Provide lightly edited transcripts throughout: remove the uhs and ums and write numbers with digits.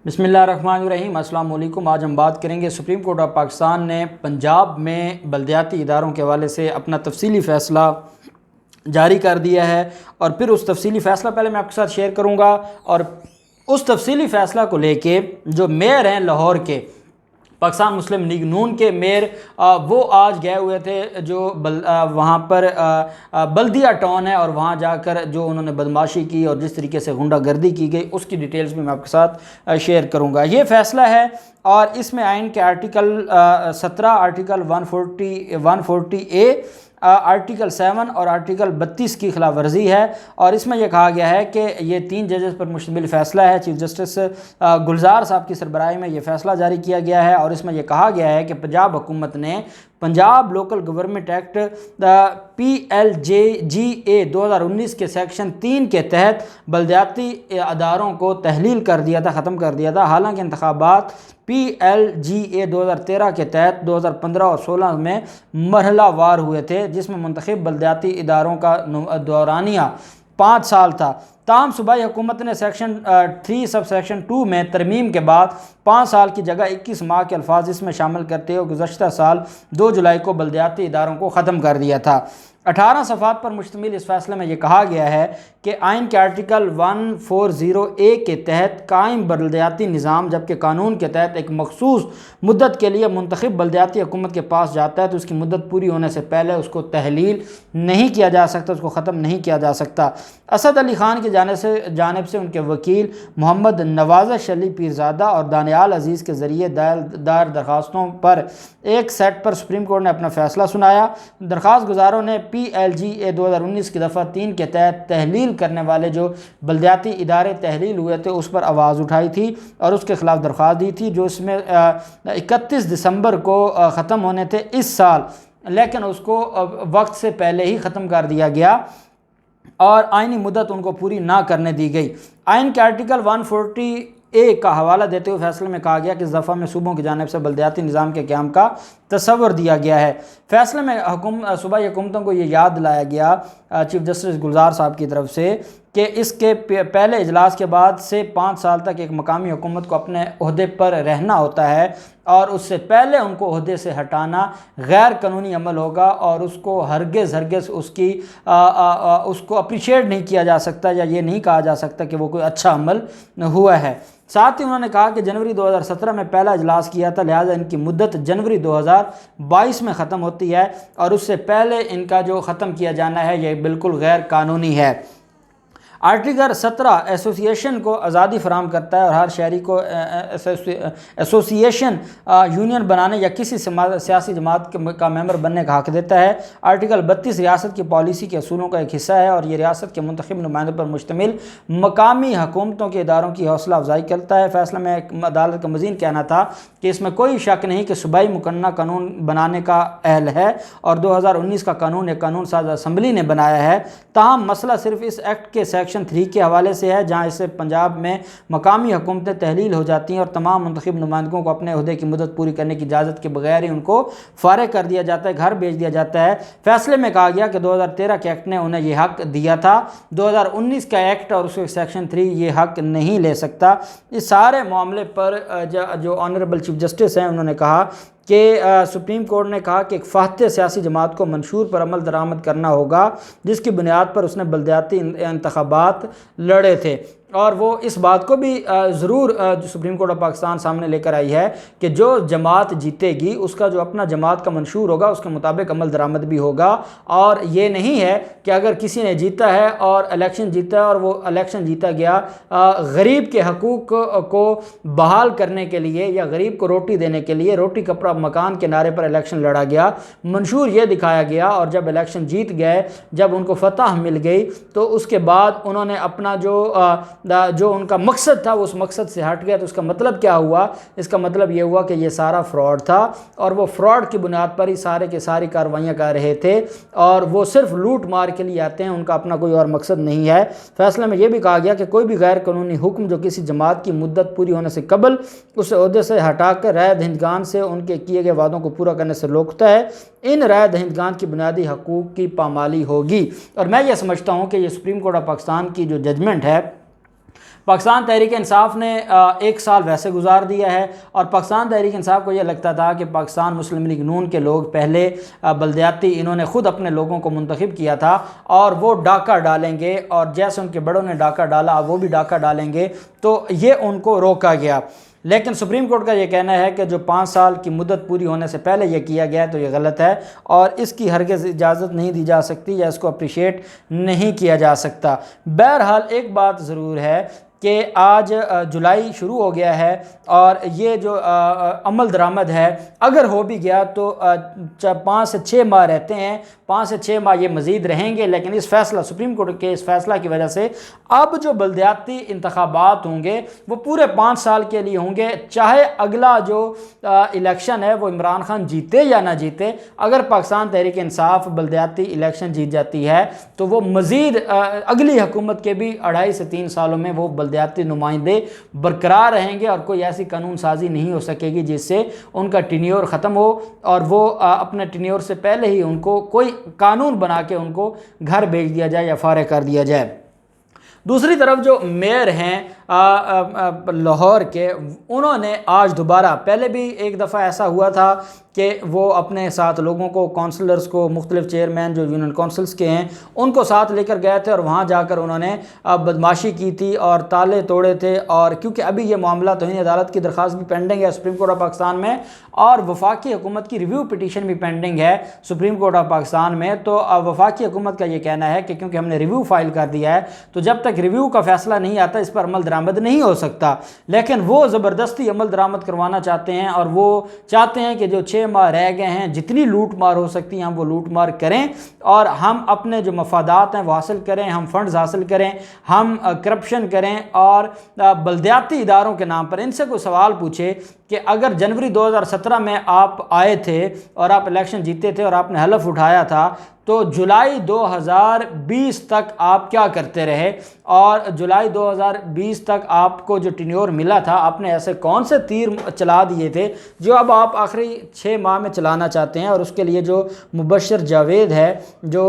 بسم اللہ الرحمن الرحیم۔ السلام علیکم۔ آج ہم بات کریں گے سپریم کورٹ آف پاکستان نے پنجاب میں بلدیاتی اداروں کے حوالے سے اپنا تفصیلی فیصلہ جاری کر دیا ہے، اور پھر اس تفصیلی فیصلہ پہلے میں آپ کے ساتھ شیئر کروں گا، اور اس تفصیلی فیصلہ کو لے کے جو میئر ہیں لاہور کے، پاکستان مسلم لیگ نون کے میئر، وہ آج گئے ہوئے تھے جو وہاں پر بلدیہ ٹاؤن ہے، اور وہاں جا کر جو انہوں نے بدماشی کی اور جس طریقے سے غنڈہ گردی کی گئی اس کی ڈیٹیلز بھی میں آپ کے ساتھ شیئر کروں گا۔ یہ فیصلہ ہے، اور اس میں آئین کے آرٹیکل 17، آرٹیکل 140A، آرٹیکل 7 اور آرٹیکل 32 کی خلاف ورزی ہے، اور اس میں یہ کہا گیا ہے کہ یہ 3 ججز پر مشتمل فیصلہ ہے۔ چیف جسٹس گلزار صاحب کی سربراہی میں یہ فیصلہ جاری کیا گیا ہے، اور اس میں یہ کہا گیا ہے کہ پنجاب حکومت نے Punjab local government act PLJGA 2019 کے سیکشن 3 کے تحت بلدیاتی اداروں کو تحلیل کر دیا تھا، ختم کر دیا تھا، حالانکہ انتخابات PLGA 2013 کے تحت 2015 اور 16 میں مرحلہ وار ہوئے تھے، جس میں منتخب بلدیاتی اداروں کا دورانیہ 5 سال تھا۔ تاہم صوبائی حکومت نے سیکشن 3 سب سیکشن 2 میں ترمیم کے بعد 5 سال کی جگہ 21 ماہ کے الفاظ اس میں شامل کرتے ہوئے گزشتہ سال 2 جولائی کو بلدیاتی اداروں کو ختم کر دیا تھا۔ 18 صفحات پر مشتمل اس فیصلے میں یہ کہا گیا ہے کہ آئین کے آرٹیکل 140A کے تحت قائم بلدیاتی نظام جبکہ قانون کے تحت ایک مخصوص مدت کے لیے منتخب بلدیاتی حکومت کے پاس جاتا ہے تو اس کی مدت پوری ہونے سے پہلے اس کو تحلیل نہیں کیا جا سکتا، اس کو ختم نہیں کیا جا سکتا۔ اسد علی خان کی جانب سے ان کے وکیل محمد نوازش علی پیرزادہ اور دانیال عزیز کے ذریعے دائر درخواستوں پر ایک سیٹ پر سپریم کورٹ نے اپنا فیصلہ سنایا۔ درخواست گزاروں نے PLGA 2019 کی دفعہ 3 کے تحت تحلیل کرنے والے جو بلدیاتی ادارے تحلیل ہوئے تھے اس پر آواز اٹھائی تھی اور اس کے خلاف درخواست دی تھی، جو اس میں 31 دسمبر کو ختم ہونے تھے اس سال، لیکن اس کو وقت سے پہلے ہی ختم کر دیا گیا اور آئینی مدت ان کو پوری نہ کرنے دی گئی۔ آئین کے آرٹیکل 140A کا حوالہ دیتے ہوئے فیصلے میں کہا گیا کہ اس دفعہ میں صوبوں کی جانب سے بلدیاتی نظام کے قیام کا تصور دیا گیا ہے۔ فیصلے میں صوبائی حکومتوں کو یہ یاد دلایا گیا چیف جسٹس گلزار صاحب کی طرف سے کہ اس کے پہلے اجلاس کے بعد سے 5 سال تک ایک مقامی حکومت کو اپنے عہدے پر رہنا ہوتا ہے، اور اس سے پہلے ان کو عہدے سے ہٹانا غیر قانونی عمل ہوگا، اور اس کو ہرگز اس کو اپریشیٹ نہیں کیا جا سکتا، یا یہ نہیں کہا جا سکتا کہ وہ کوئی اچھا عمل ہوا ہے۔ ساتھ ہی انہوں نے کہا کہ جنوری 2017 میں پہلا اجلاس کیا تھا، لہٰذا ان کی مدت جنوری 2022 میں ختم ہوتی ہے، اور اس سے پہلے ان کا جو ختم کیا جانا ہے یہ بالکل غیر قانونی ہے۔ آرٹیکل 17 ایسوسیشن کو آزادی فراہم کرتا ہے اور ہر شہری کو ایسوسیشن یونین بنانے یا کسی سیاسی جماعت کا ممبر بننے کا حق دیتا ہے۔ آرٹیکل 32 ریاست کی پالیسی کے اصولوں کا ایک حصہ ہے، اور یہ ریاست کے منتخب نمائندوں پر مشتمل مقامی حکومتوں کے اداروں کی حوصلہ افزائی کرتا ہے۔ فیصلہ میں عدالت کا مزید کہنا تھا کہ اس میں کوئی شک نہیں کہ صوبائی مقننہ قانون بنانے کا اہل ہے، اور 2019 کا قانون ایک قانون ساز اسمبلی نے بنایا ہے، تاہم مسئلہ صرف اس ایکٹ کے سیکشن 3 کے حوالے سے ہے، جہاں اس سے پنجاب میں مقامی حکومتیں تحلیل ہو جاتی ہیں اور تمام منتخب نمائندوں کو اپنے عہدے کی مدت پوری کرنے کی اجازت کے بغیر ہی ان کو فارغ کر دیا جاتا ہے، گھر بھیج دیا جاتا ہے۔ فیصلے میں کہا گیا کہ 2013 کے ایکٹ نے انہیں یہ حق دیا تھا، 2019 کا ایکٹ اور اس کے سیکشن 3 یہ حق نہیں لے سکتا۔ اس سارے معاملے پر جو آنریبل چیف جسٹس ہیں انہوں نے کہا کہ سپریم کورٹ نے کہا کہ ایک فاتح سیاسی جماعت کو منشور پر عمل درآمد کرنا ہوگا جس کی بنیاد پر اس نے بلدیاتی انتخابات لڑے تھے، اور وہ اس بات کو بھی ضرور سپریم کورٹ آف پاکستان سامنے لے کر آئی ہے کہ جو جماعت جیتے گی اس کا جو اپنا جماعت کا منشور ہوگا اس کے مطابق عمل درآمد بھی ہوگا، اور یہ نہیں ہے کہ اگر کسی نے جیتا ہے اور الیکشن جیتا ہے اور وہ الیکشن جیتا گیا غریب کے حقوق کو بحال کرنے کے لیے یا غریب کو روٹی دینے کے لیے روٹی کپڑا مکان کے نعرے پر الیکشن لڑا گیا، منشور یہ دکھایا گیا، اور جب الیکشن جیت گئے، جب ان کو فتح مل گئی تو اس کے بعد انہوں نے اپنا جو ان کا مقصد تھا وہ اس مقصد سے ہٹ گیا، تو اس کا مطلب کیا ہوا؟ اس کا مطلب یہ ہوا کہ یہ سارا فراڈ تھا، اور وہ فراڈ کی بنیاد پر ہی سارے کے ساری کارروائیاں کر رہے تھے، اور وہ صرف لوٹ مار کے لیے آتے ہیں، ان کا اپنا کوئی اور مقصد نہیں ہے۔ فیصلے میں یہ بھی کہا گیا کہ کوئی بھی غیر قانونی حکم جو کسی جماعت کی مدت پوری ہونے سے قبل اسے عہدے سے ہٹا کر رائے دہندگان سے ان کے کیے گئے وعدوں کو پورا کرنے سے روکتا ہے، ان رائے دہندگان کی بنیادی حقوق کی پامالی ہوگی۔ اور میں یہ سمجھتا ہوں کہ یہ سپریم کورٹ آف پاکستان کی جو ججمنٹ ہے پاکستان تحریک انصاف نے 1 سال ویسے گزار دیا ہے، اور پاکستان تحریک انصاف کو یہ لگتا تھا کہ پاکستان مسلم لیگ نون کے لوگ پہلے بلدیاتی انہوں نے خود اپنے لوگوں کو منتخب کیا تھا اور وہ ڈاکہ ڈالیں گے، اور جیسے ان کے بڑوں نے ڈاکہ ڈالا وہ بھی ڈاکہ ڈالیں گے، تو یہ ان کو روکا گیا۔ لیکن سپریم کورٹ کا یہ کہنا ہے کہ جو 5 سال کی مدت پوری ہونے سے پہلے یہ کیا گیا ہے تو یہ غلط ہے، اور اس کی ہرگز اجازت نہیں دی جا سکتی یا اس کو اپریشیٹ نہیں کیا جا سکتا۔ بہرحال ایک بات ضرور ہے کہ آج جولائی شروع ہو گیا ہے، اور یہ جو عمل درآمد ہے اگر ہو بھی گیا تو 5 سے 6 ماہ رہتے ہیں، 5 سے 6 ماہ یہ مزید رہیں گے، لیکن اس فیصلہ سپریم کورٹ کے اس فیصلہ کی وجہ سے اب جو بلدیاتی انتخابات ہوں گے وہ پورے 5 سال کے لیے ہوں گے، چاہے اگلا جو الیکشن ہے وہ عمران خان جیتے یا نہ جیتے۔ اگر پاکستان تحریک انصاف بلدیاتی الیکشن جیت جاتی ہے تو وہ مزید اگلی حکومت کے بھی 2.5 سے 3 سالوں میں وہ بلدیاتی نمائندے برقرار رہیں گے، اور کوئی ایسی قانون سازی نہیں ہو سکے گی جس سے ان کا ٹینیور ختم ہو اور وہ اپنے ٹینیور سے پہلے ہی ان کو کوئی قانون بنا کے ان کو گھر بھیج دیا جائے یا فارغ کر دیا جائے۔ دوسری طرف جو میئر ہیں لاہور کے، انہوں نے آج دوبارہ، پہلے بھی ایک دفعہ ایسا ہوا تھا کہ وہ اپنے ساتھ لوگوں کو، کونسلرز کو، مختلف چیئرمین جو یونین کونسلز کے ہیں ان کو ساتھ لے کر گئے تھے، اور وہاں جا کر انہوں نے بدماشی کی تھی اور تالے توڑے تھے، اور کیونکہ ابھی یہ معاملہ توہین عدالت کی درخواست بھی پینڈنگ ہے سپریم کورٹ آف پاکستان میں، اور وفاقی حکومت کی ریویو پٹیشن بھی پینڈنگ ہے سپریم کورٹ آف پاکستان میں، تو وفاقی حکومت کا یہ کہنا ہے کہ کیونکہ ہم نے ریویو فائل کر دیا ہے تو جب تک ریویو کا فیصلہ نہیں آتا اس پر عمل درآمد نہیں ہو سکتا، لیکن وہ زبردستی عمل درآمد کروانا چاہتے ہیں، اور وہ چاہتے ہیں کہ جو 6 ماہ رہ گئے ہیں جتنی لوٹ مار ہو سکتی ہیں ہم وہ لوٹ مار کریں، اور ہم اپنے جو مفادات ہیں وہ حاصل کریں، ہم فنڈز حاصل کریں، ہم کرپشن کریں، اور بلدیاتی اداروں کے نام پر ان سے کوئی سوال پوچھے کہ اگر جنوری 2017 میں آپ آئے تھے اور آپ الیکشن جیتے تھے اور آپ نے حلف اٹھایا تھا تو جولائی 2020 تک آپ کیا کرتے رہے، اور جولائی 2020 تک آپ کو جو ٹینیور ملا تھا آپ نے ایسے کون سے تیر چلا دیے تھے جو اب آپ آخری 6 ماہ میں چلانا چاہتے ہیں۔ اور اس کے لیے جو مبشر جاوید ہے جو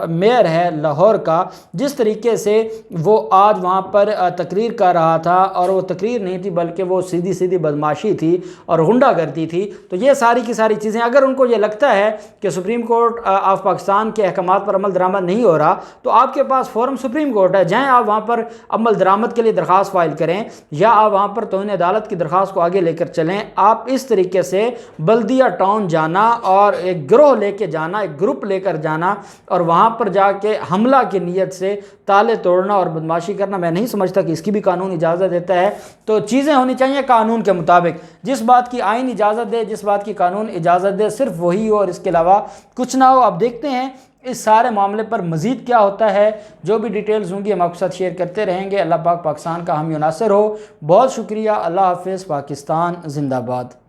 میئر ہے لاہور کا، جس طریقے سے وہ آج وہاں پر تقریر کر رہا تھا، اور وہ تقریر نہیں تھی بلکہ وہ سیدھی سیدھی بدماشی تھی اور غنڈہ گردی تھی، تو یہ ساری کی ساری چیزیں اگر ان کو یہ لگتا ہے کہ سپریم کورٹ آف پاکستان کے احکامات پر عمل درآمد نہیں ہو رہا تو آپ کے پاس فورم سپریم کورٹ ہے، جائیں آپ وہاں پر عمل درآمد کے لیے درخواست فائل کریں، یا آپ وہاں پر توہین عدالت کی درخواست کو آگے لے کر چلیں۔ آپ اس طریقے سے بلدیہ ٹاؤن جانا اور ایک گروہ لے کے جانا، ایک گروپ لے کر جانا، اور وہاں پر جا کے حملہ کی نیت سے تالے توڑنا اور بدماشی کرنا، میں نہیں سمجھتا کہ اس کی بھی قانون اجازت دیتا ہے۔ تو چیزیں ہونی چاہیے قانون کے مطابق، جس بات کی آئین اجازت دے، جس بات کی قانون اجازت دے صرف وہی ہو اور اس کے علاوہ کچھ نہ ہو۔ اب دیکھتے ہیں اس سارے معاملے پر مزید کیا ہوتا ہے، جو بھی ڈیٹیلز ہوں گی ہم آپ کے ساتھ شیئر کرتے رہیں گے۔ اللہ پاک پاکستان کا حامی و ناصر ہو۔ بہت شکریہ، اللہ حافظ، پاکستان زندہ باد۔